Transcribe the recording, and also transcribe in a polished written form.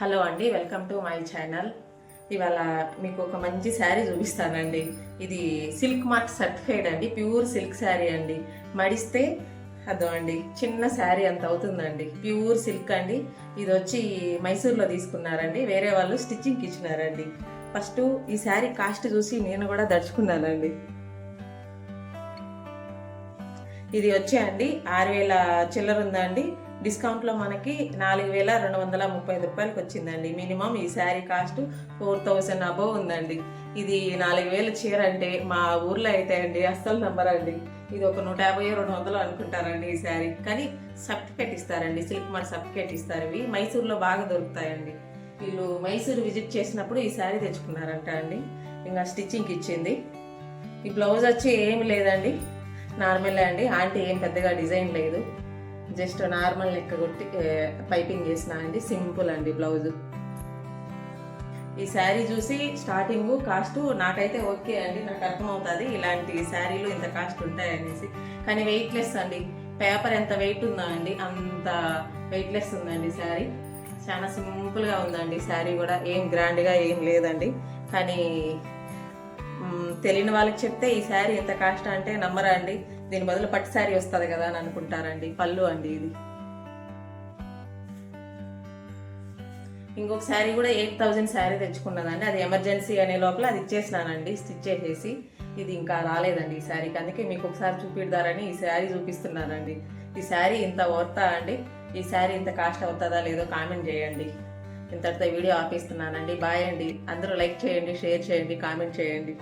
Hello అండి, welcome to my channel. ఇవాళ మీకు ఒక మంచి శారీ చూపిస్తానండి. ఇది సిల్క్ మార్క్ సర్టిఫైడ్ అండి, ప్యూర్ సిల్క్ శారీ అండి. మడిస్తే అదో అండి చిన్న శారీ అంత అవుతుందండి. ప్యూర్ సిల్క్ అండి. ఇది వచ్చి మైసూర్లో తీసుకున్నారండి, వేరే వాళ్ళు స్టిచ్చింగ్కి ఇచ్చినారండి. ఫస్ట్ ఈ శారీ కాస్ట్ చూసి నేను కూడా దడుచుకున్నానండి. ఇది వచ్చే అండి 6,000 చిల్లర ఉందండి. డిస్కౌంట్లో మనకి 4,235 రూపాయలకి వచ్చిందండి. మినిమం ఈ శారీ కాస్ట్ 4,000 అబోవ్ ఉందండి. ఇది 4,000 చీర అంటే మా ఊర్లో అయితే అండి అస్సలు నమ్మరండి. ఇది ఒక 150-200 అనుకుంటారండి ఈ శారీ. కానీ సర్టిఫికేట్ ఇస్తారండి, సిల్క్ మార్క్ సర్టిఫికేట్ ఇస్తారు. ఇవి మైసూర్లో బాగా దొరుకుతాయండి. వీళ్ళు మైసూర్ విజిట్ చేసినప్పుడు ఈ శారీ తెచ్చుకున్నారంట అండి. ఇంకా స్టిచ్చింగ్కి ఇచ్చింది. ఈ బ్లౌజ్ వచ్చి ఏమి లేదండి, నార్మల్ అండి. ఆంటీ ఏం పెద్దగా డిజైన్ లేదు, జస్ట్ నార్మల్ లెక్క కొట్టి పైపింగ్ చేసిన అండి. సింపుల్ అండి బ్లౌజు. ఈ శారీ చూసి స్టార్టింగ్ కాస్ట్ నాకైతే ఓకే అండి, నాకు అర్థమవుతుంది ఇలాంటి శారీలు ఇంత కాస్ట్ ఉంటాయనేసి. కానీ వెయిట్లెస్ అండి. పేపర్ ఎంత వెయిట్ ఉందా అండి, అంత వెయిట్లెస్ ఉందండి శారీ. చాలా సింపుల్గా ఉందండి శారీ కూడా, ఏం గ్రాండ్గా ఏం లేదండి. కానీ తెలియని వాళ్ళకి చెప్తే ఈ శారీ ఎంత కాస్ట్ అంటే నమ్మరా అండి. దీని బదులు పట్టు శారీ వస్తుంది కదా అని అనుకుంటారండి. పళ్ళు అండి ఇది. ఇంకొక శారీ కూడా 8,000 శారీ తెచ్చుకున్నదండి. అది ఎమర్జెన్సీ అనే లోపల అది ఇచ్చేసినానండి, స్టిచ్ చేసేసి. ఇది ఇంకా రాలేదండి ఈ శారీకి, అందుకే మీకు ఒకసారి చూపిద్దారని ఈ శారీ చూపిస్తున్నానండి. ఈ శారీ ఇంత వర్తా అండి? ఈ శారీ ఇంత కాస్ట్ అవుతుందా లేదో కామెంట్ చేయండి. ఇంతటితో వీడియో ఆపిస్తున్నానండి. బాయ్ అండి. అందరూ లైక్ చేయండి, షేర్ చేయండి, కామెంట్ చేయండి.